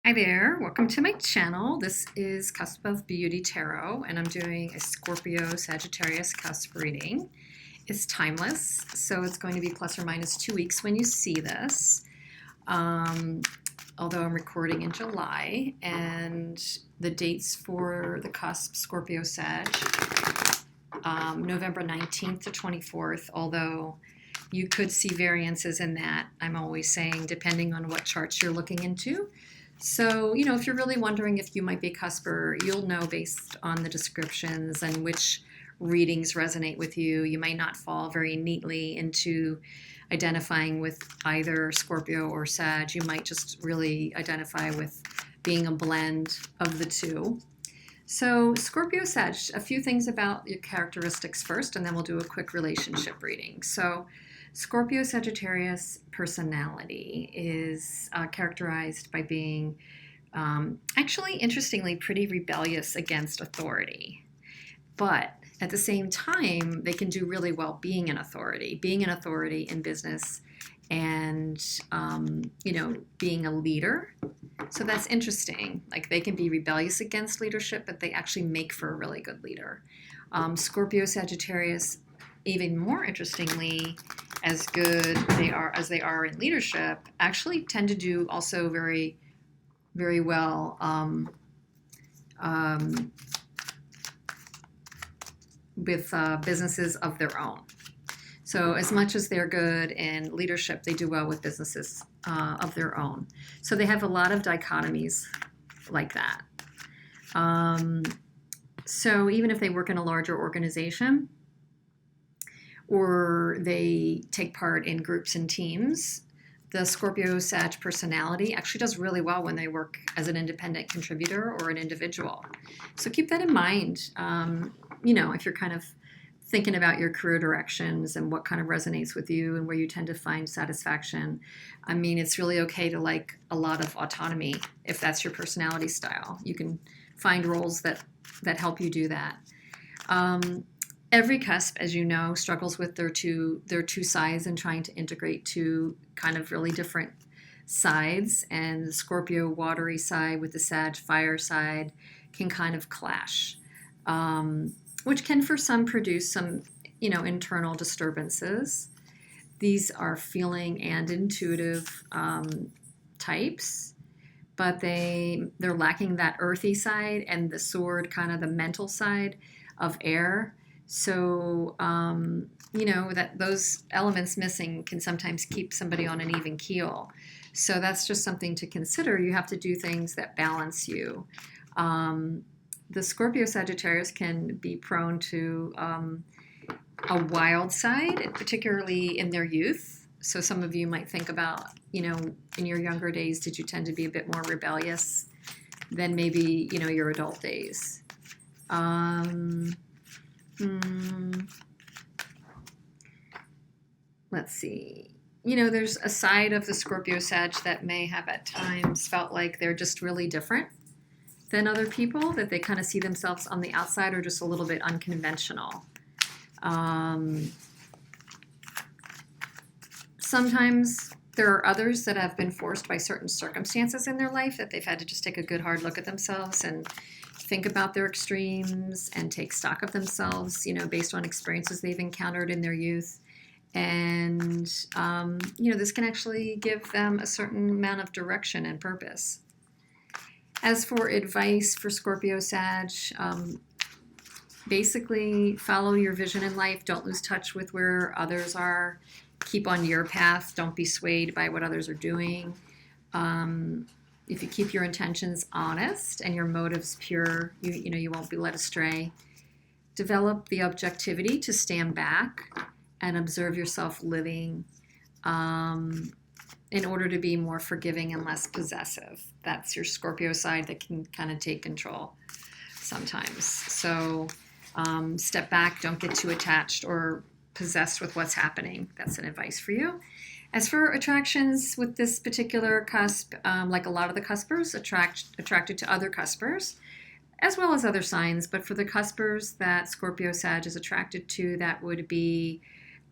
Hi there, welcome to my channel. This is Cusp of Beauty Tarot, and I'm doing a Scorpio Sagittarius cusp reading. It's timeless, so it's going to be plus or minus 2 weeks when you see this. Although I'm recording in July, and the dates for the cusp Scorpio Sag, November 19th to 24th, although you could see variances in that, I'm always saying, depending on what charts you're looking into. So, if you're really wondering if you might be a cusper, you'll know based on the descriptions and which readings resonate with you. You might not fall very neatly into identifying with either Scorpio or Sag. You might just really identify with being a blend of the two. So, Scorpio Sag, a few things about your characteristics first, and then we'll do a quick relationship reading. So, Scorpio Sagittarius personality is characterized by being actually, interestingly, pretty rebellious against authority. But at the same time, they can do really well being an authority in business and, being a leader. So that's interesting. Like, they can be rebellious against leadership, but they actually make for a really good leader. Scorpio Sagittarius, even more interestingly, as good as they are in leadership, actually tend to do also very, very well with businesses of their own. So as much as they're good in leadership, they do well with businesses of their own. So they have a lot of dichotomies like that. So even if they work in a larger organization, or they take part in groups and teams, the Scorpio Sag personality actually does really well when they work as an independent contributor or an individual. So keep that in mind, if you're kind of thinking about your career directions and what kind of resonates with you and where you tend to find satisfaction. I mean, it's really okay to like a lot of autonomy if that's your personality style. You can find roles that help you do that. Every cusp, as you know, struggles with their two sides and trying to integrate two kind of really different sides. And the Scorpio watery side with the Sag fire side can kind of clash, which can for some produce some, internal disturbances. These are feeling and intuitive types, but they're lacking that earthy side and the sword, kind of the mental side of air. So, that those elements missing can sometimes keep somebody on an even keel. So that's just something to consider. You have to do things that balance you. The Scorpio Sagittarius can be prone to a wild side, particularly in their youth. So some of you might think about, in your younger days, did you tend to be a bit more rebellious than maybe, your adult days? Let's see. There's a side of the Scorpio Sag that may have at times felt like they're just really different than other people, that they kind of see themselves on the outside or just a little bit unconventional. Sometimes there are others that have been forced by certain circumstances in their life that they've had to just take a good hard look at themselves and think about their extremes and take stock of themselves, based on experiences they've encountered in their youth. And, this can actually give them a certain amount of direction and purpose. As for advice for Scorpio Sag, basically follow your vision in life. Don't lose touch with where others are. Keep on your path. Don't be swayed by what others are doing. If you keep your intentions honest and your motives pure, you won't be led astray. Develop the objectivity to stand back and observe yourself living in order to be more forgiving and less possessive. That's your Scorpio side that can kind of take control sometimes. So step back, don't get too attached or possessed with what's happening. That's an advice for you. As for attractions with this particular cusp, like a lot of the cuspers, attracted to other cuspers, as well as other signs. But for the cuspers that Scorpio Sag is attracted to, that would be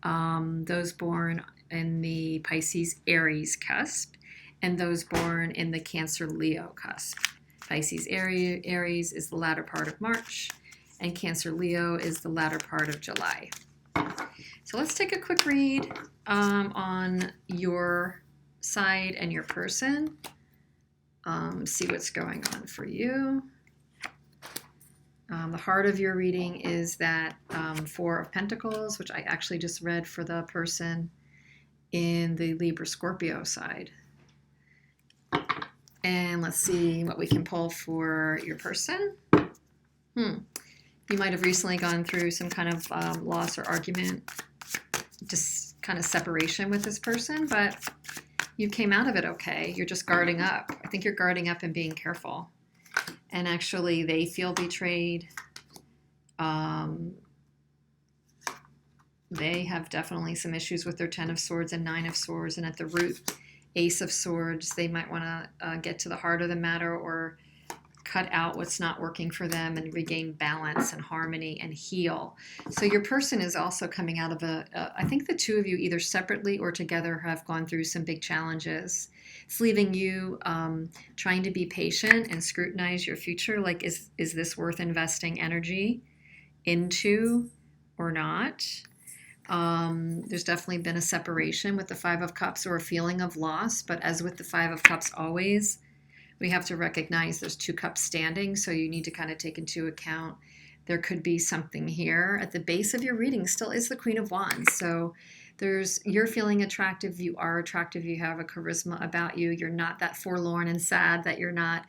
those born in the Pisces Aries cusp. and those born in the Cancer-Leo cusp. Pisces-Aries is the latter part of March, and Cancer-Leo is the latter part of July. So let's take a quick read on your side and your person. See what's going on for you. The heart of your reading is that Four of Pentacles, which I actually just read for the person in the Libra-Scorpio side. And let's see what we can pull for your person. You might have recently gone through some kind of loss or argument, just kind of separation with this person, but you came out of it okay. You're just guarding up. I think you're guarding up and being careful. And actually, they feel betrayed. They have definitely some issues with their 10 of Swords and 9 of Swords. And at the root, Ace of Swords, they might want to get to the heart of the matter or cut out what's not working for them and regain balance and harmony and heal. So your person is also coming out of I think the two of you either separately or together have gone through some big challenges. It's leaving you trying to be patient and scrutinize your future. Like, is this worth investing energy into or not? There's definitely been a separation with the Five of Cups or a feeling of loss. But as with the Five of Cups always, we have to recognize there's two cups standing. So you need to kind of take into account there could be something here. At the base of your reading still is the Queen of Wands. So you're feeling attractive, you are attractive, you have a charisma about you, you're not that forlorn and sad that you're not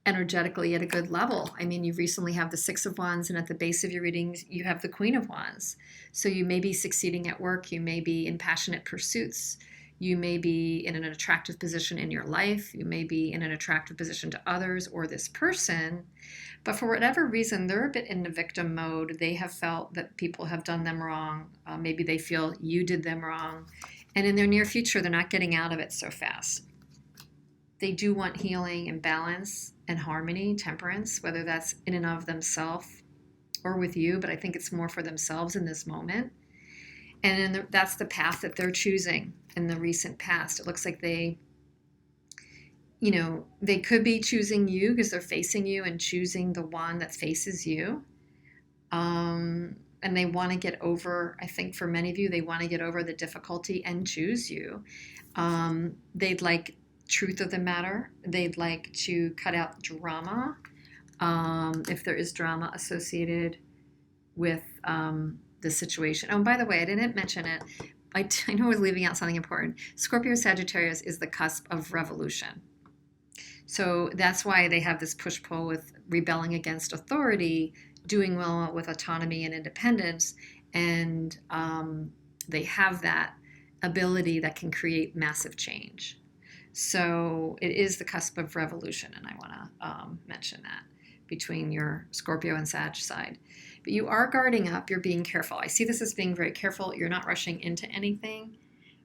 energetically at a good level. I mean, you recently have the Six of Wands, and at the base of your readings, you have the Queen of Wands. So you may be succeeding at work, you may be in passionate pursuits, you may be in an attractive position in your life, you may be in an attractive position to others or this person, but for whatever reason, they're a bit in the victim mode. They have felt that people have done them wrong. Maybe they feel you did them wrong. And in their near future, they're not getting out of it so fast. They do want healing and balance and harmony, temperance, whether that's in and of themselves or with you, but I think it's more for themselves in this moment. And that's the path that they're choosing in the recent past. It looks like they could be choosing you because they're facing you and choosing the one that faces you. And they want to get over, I think for many of you, they want to get over the difficulty and choose you. They'd like truth of the matter. They'd like to cut out drama, if there is drama associated with the situation. Oh, and by the way, I didn't mention it. I know I was leaving out something important. Scorpio Sagittarius is the cusp of revolution. So that's why they have this push-pull with rebelling against authority, doing well with autonomy and independence, and they have that ability that can create massive change. So it is the cusp of revolution, and I want to mention that between your Scorpio and Sag side. But you are guarding up, you're being careful. I see this as being very careful. You're not rushing into anything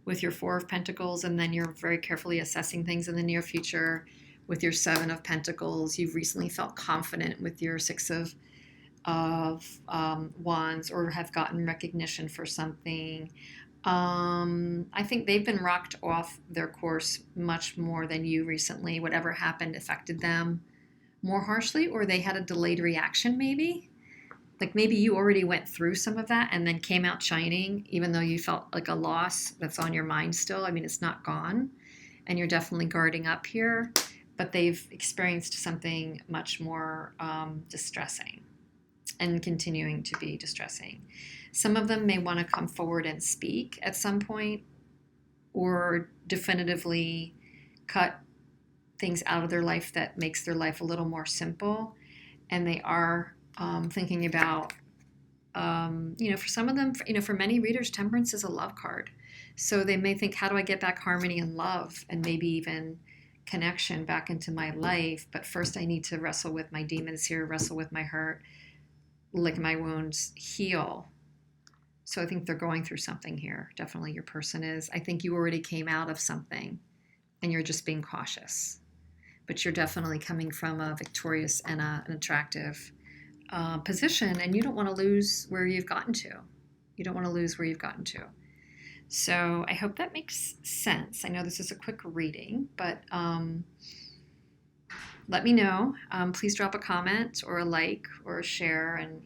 with your Four of Pentacles, and then you're very carefully assessing things in the near future with your Seven of Pentacles. You've recently felt confident with your Six of Wands, or have gotten recognition for something. I think they've been rocked off their course much more than you recently. Whatever happened affected them more harshly, or they had a delayed reaction maybe. Like maybe you already went through some of that and then came out shining, even though you felt like a loss that's on your mind still. I mean, it's not gone, and you're definitely guarding up here, but they've experienced something much more distressing and continuing to be distressing. Some of them may want to come forward and speak at some point, or definitively cut things out of their life that makes their life a little more simple. And they are thinking about, for some of them, for many readers, temperance is a love card. So they may think, how do I get back harmony and love, and maybe even connection back into my life? But first I need to wrestle with my demons here, wrestle with my hurt, lick my wounds, heal. So I think they're going through something here. Definitely your person is. I think you already came out of something and you're just being cautious. But you're definitely coming from a victorious and an attractive position, and you don't want to lose where you've gotten to. You don't want to lose where you've gotten to. So I hope that makes sense. I know this is a quick reading, but let me know. Please drop a comment or a like or a share, and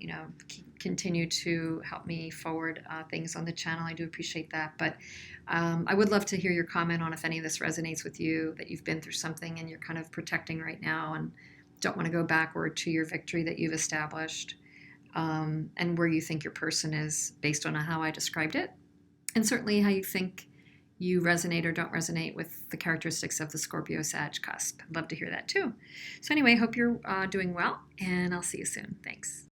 continue to help me forward things on the channel. I do appreciate that. But I would love to hear your comment on if any of this resonates with you, that you've been through something and you're kind of protecting right now and don't want to go backward to your victory that you've established, and where you think your person is based on how I described it, and certainly how you think you resonate or don't resonate with the characteristics of the Scorpio Sag cusp. I'd love to hear that too. So anyway, hope you're doing well, and I'll see you soon. Thanks.